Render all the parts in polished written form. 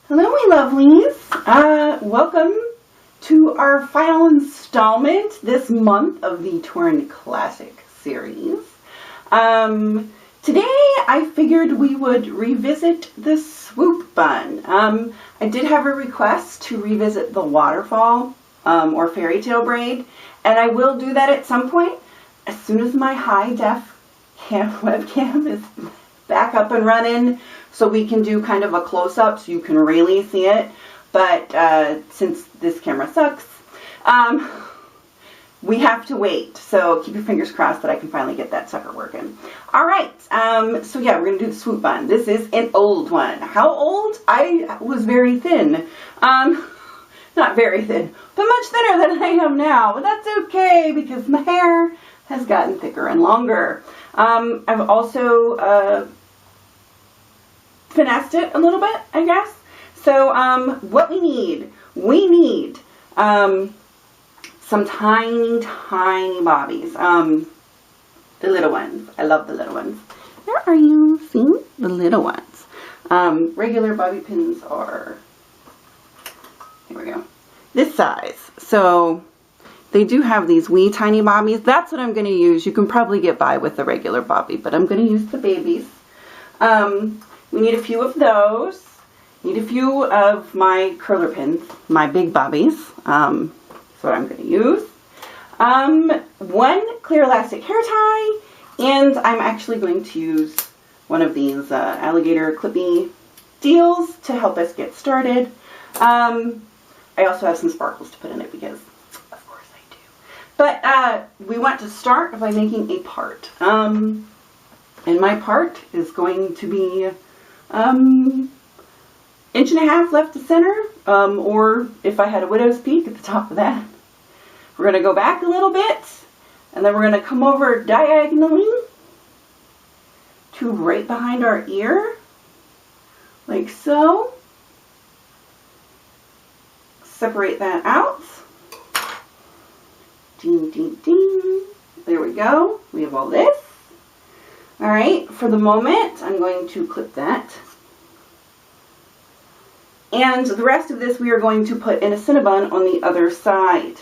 Hello, my lovelies. Welcome to our final installment this month of the Torrin Classic series. Today I figured we would revisit the Swoop Bun. I did have a request to revisit the waterfall or fairy tale braid, and I will do that at some point as soon as my high def webcam is back up and running, so we can do kind of a close-up so you can really see it. But since this camera sucks, we have to wait. So keep your fingers crossed that I can finally get that sucker working. All right. So yeah, we're going to do the Swoop Bun. This is an old one. How old? I was very thin. Not very thin, but much thinner than I am now. But that's okay because my hair has gotten thicker and longer. I've also finessed it a little bit, I guess. So what we need some tiny bobbies. The little ones. I love the little ones. Where are you? See? The little ones. Regular bobby pins are, here we go, this size. So they do have these wee tiny bobbies. That's what I'm going to use. You can probably get by with the regular bobby, but I'm going to use the babies. We need a few of those. Need a few of my curler pins, my big bobbies. That's what I'm going to use. One clear elastic hair tie, and I'm actually going to use one of these alligator clippy deals to help us get started. I also have some sparkles to put in it because of course I do. But we want to start by making a part. And my part is going to be 1.5 inches left to center, or if I had a widow's peak at the top of that. We're going to go back a little bit, and then we're going to come over diagonally to right behind our ear, like so. Separate that out. Ding, ding, ding. There we go. We have all this. All right, for the moment, I'm going to clip that. And the rest of this we are going to put in a Cinnabon on the other side.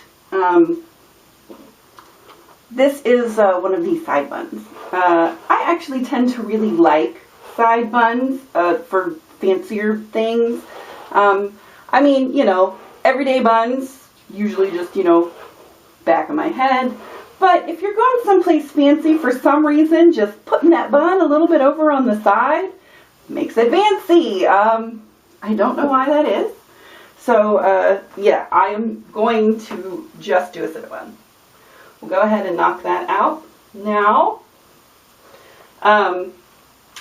This is one of these side buns. I actually tend to really like side buns for fancier things. I mean, you know, everyday buns, usually just, you know, back of my head. But if you're going someplace fancy for some reason, just putting that bun a little bit over on the side makes it fancy. I don't know why that is. So, yeah, I am going to just do a Cinnabon. We'll go ahead and knock that out. Now, I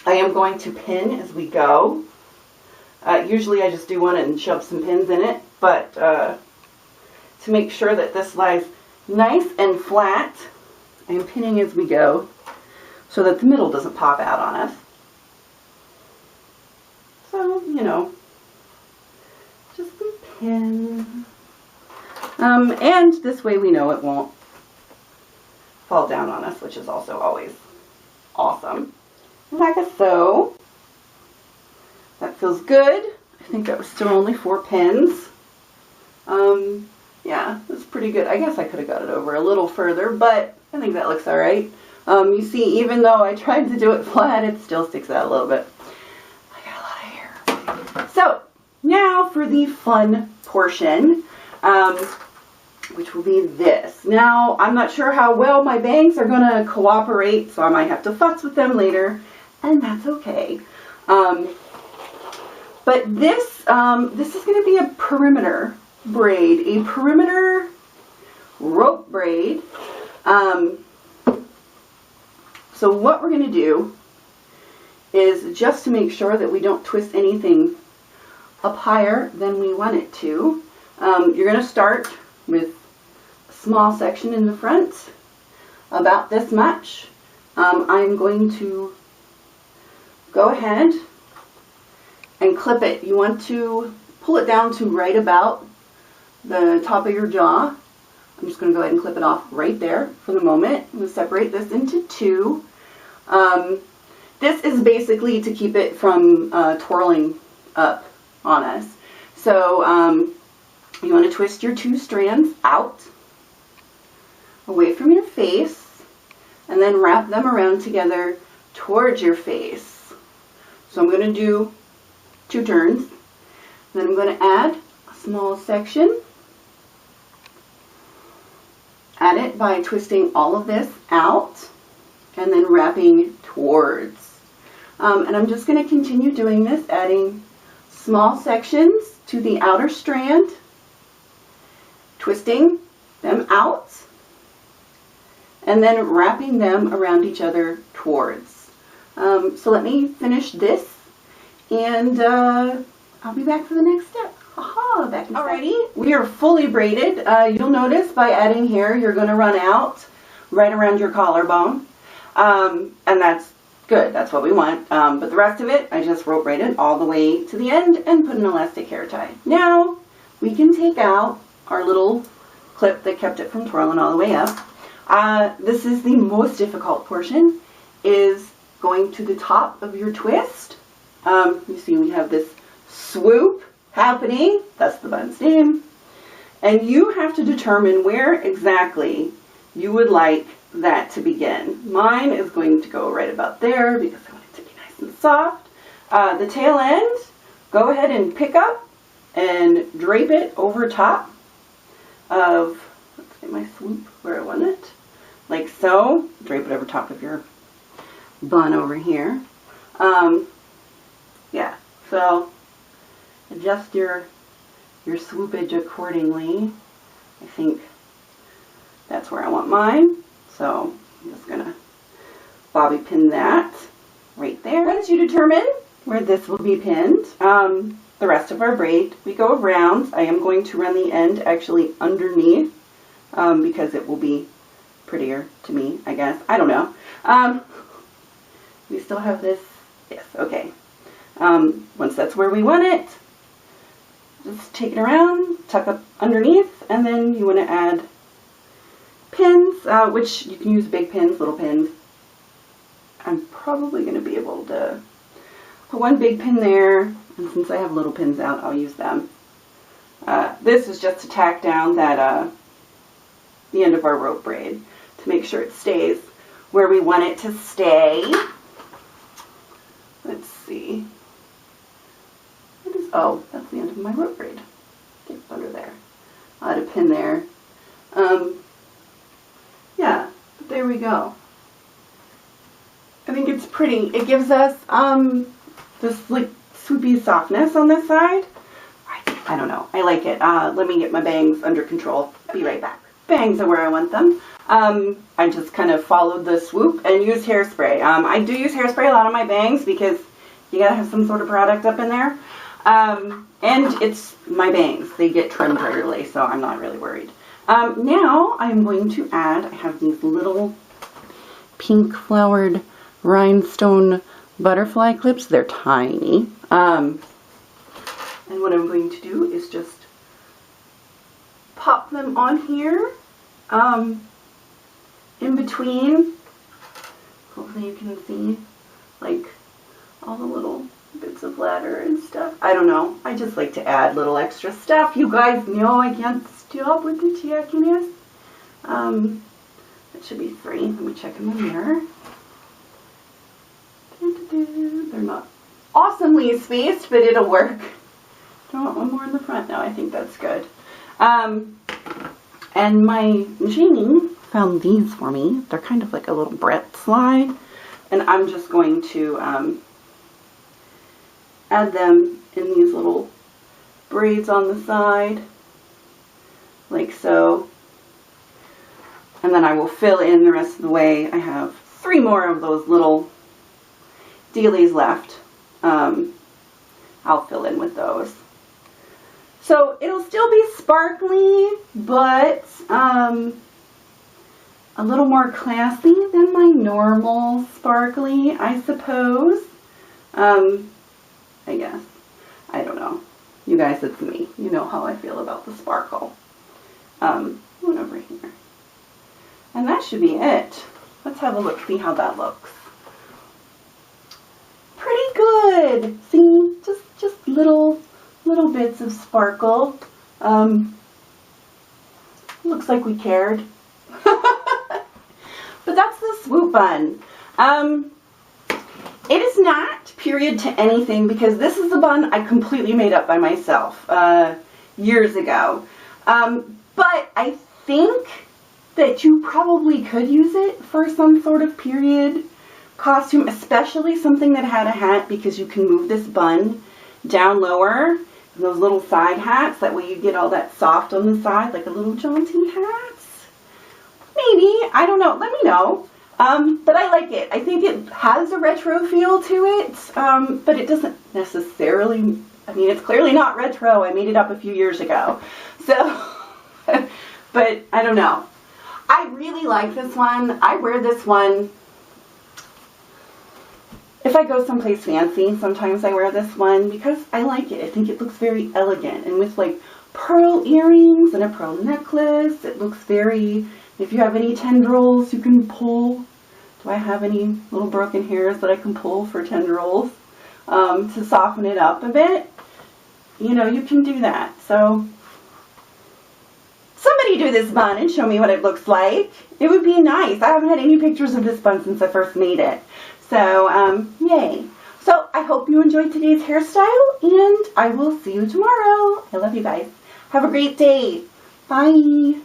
am going to pin as we go. Usually I just do one and shove some pins in it, but to make sure that this lies nice and flat, I am pinning as we go so that the middle doesn't pop out on us. So, you know, just some pin. And this way we know it won't fall down on us, which is also always awesome. Like so. That feels good. I think that was still only 4 pins. Yeah, that's pretty good. I guess I could have got it over a little further, but I think that looks alright. You see, even though I tried to do it flat, it still sticks out a little bit. I got a lot of hair. So, now for the fun portion, which will be this. Now, I'm not sure how well my bangs are going to cooperate, so I might have to futz with them later, and that's okay. But this is going to be a perimeter braid, a perimeter rope braid. So what we're going to do is, just to make sure that we don't twist anything up higher than we want it to, you're going to start with a small section in the front, about this much. I'm going to go ahead and clip it. You want to pull it down to right about the top of your jaw. I'm just going to go ahead and clip it off right there for the moment. I'm going to separate this into 2. This is basically to keep it from twirling up on us. So you want to twist your 2 strands out, away from your face, and then wrap them around together towards your face. So I'm going to do 2 turns. Then I'm going to add a small section. Add it by twisting all of this out and then wrapping towards. And I'm just going to continue doing this, adding small sections to the outer strand, twisting them out, and then wrapping them around each other towards. So let me finish this, and I'll be back for the next step. Aha, back in a second. Alrighty, we are fully braided. You'll notice by adding here, you're going to run out right around your collarbone. And that's good, that's what we want. But the rest of it, I just rope braided all the way to the end and put an elastic hair tie. Now, we can take out our little clip that kept it from twirling all the way up. This is the most difficult portion, is going to the top of your twist. You see we have this swoop happening, that's the bun's name, and you have to determine where exactly you would like that to begin. Mine is going to go right about there because I want it to be nice and soft. The tail end, go ahead and pick up and drape it over top of, let's get my swoop where I want it, like so. Drape it over top of your bun over here. Yeah, so adjust your swoopage accordingly. I think that's where I want mine. So I'm just gonna bobby pin that right there. Once you determine where this will be pinned, the rest of our braid, we go around. I am going to run the end actually underneath because it will be prettier to me, I guess. I don't know. We still have this. Yes, okay. Once that's where we want it, just take it around, tuck up underneath, and then you want to add pins, which you can use big pins, little pins. I'm probably going to be able to put one big pin there, and since I have little pins out, I'll use them. This is just to tack down that the end of our rope braid to make sure it stays where we want it to stay. Let's see. What is, oh, that's the end of my rope braid. Get under there. I'll add a pin there. Yeah, but there we go. I think it's pretty. It gives us this like swoopy softness on this side. I don't know. I like it. Let me get my bangs under control. Be right back. Bangs are where I want them. I just kind of followed the swoop and used hairspray. I do use hairspray a lot on my bangs because you gotta have some sort of product up in there. And it's my bangs. They get trimmed regularly, so I'm not really worried. Now I'm going to add, I have these little pink flowered rhinestone butterfly clips. They're tiny. And what I'm going to do is just pop them on here, in between. Hopefully you can see like all the little bits of ladder and stuff. I don't know. I just like to add little extra stuff. You guys know I can't stop with the tackiness. That should be 3. Let me check in the mirror. They're not awesomely spaced, but it'll work. I want one more in the front now. I think that's good. And my machining found these for me. They're kind of like a little Brett slide. And I'm just going to add them in these little braids on the side, like so. And then I will fill in the rest of the way. I have 3 more of those little dealies left. I'll fill in with those. So it'll still be sparkly, but a little more classy than my normal sparkly, I suppose. I guess. I don't know. You guys, it's me. You know how I feel about the sparkle. One over here. And that should be it. Let's have a look, see how that looks. Pretty good. See, just little bits of sparkle. Looks like we cared. But that's the Swoop Bun. It is not period to anything because this is a bun I completely made up by myself years ago. But I think that you probably could use it for some sort of period costume, especially something that had a hat, because you can move this bun down lower. Those little side hats, that way you get all that soft on the side, like a little jaunty hat. Maybe, I don't know, let me know. But I like it. I think it has a retro feel to it, but it doesn't necessarily, I mean, it's clearly not retro. I made it up a few years ago. So, but I don't know. I really like this one. I wear this one if I go someplace fancy. Sometimes I wear this one because I like it. I think it looks very elegant, and with like pearl earrings and a pearl necklace, it looks very, if you have any tendrils you can pull. Do I have any little broken hairs that I can pull for tendrils to soften it up a bit? You know, you can do that. So somebody do this bun and show me what it looks like. It would be nice. I haven't had any pictures of this bun since I first made it. So, yay. So, I hope you enjoyed today's hairstyle, and I will see you tomorrow. I love you guys. Have a great day. Bye.